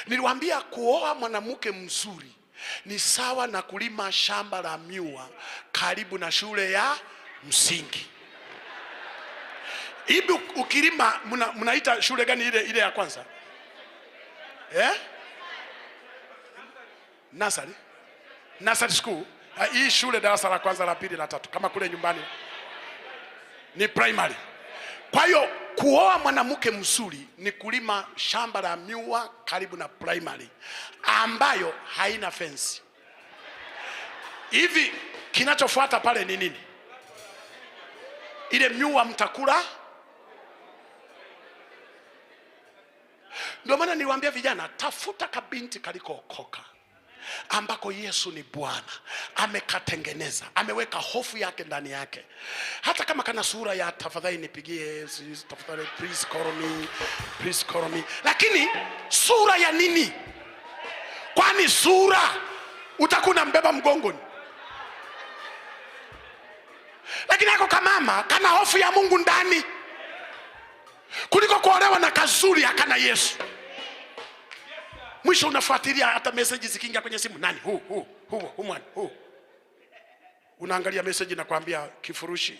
Niliwaambia kuoa mwanamke mzuri ni sawa na kulima shamba la miwa karibu na shule ya msingi. Hivi ukilima mnaita shule gani ile ya kwanza? Nursery school. Hii shule darasa la kwanza, la pili, la tatu, kama kule nyumbani ni primary. Kwa hiyo kuoa mwanamke mzuri ni kulima shamba la miwa karibu na primary ambayo haina fence. Hivi kinachofuata pale ni nini? Ile miwa mtakula. Ndio maana niwaambia vijana, tafuta kabinti kalikookoka ambako Yesu ni Bwana, amekatengeneza, ameweka hofu yake ndani yake. Hata kama kana sura ya tafadhali nipigie, tafadhali please call me. Lakini sura ya nini? Kwani sura utakuna mbeba mgongoni. Lakini yako kamama kana hofu ya Mungu ndani, kuliko kuolewa na kazuri hakana Yesu. Mwisho unafuatilia hata message zikiingia kwenye simu, nani huu unaangalia message na kuambia kifurushi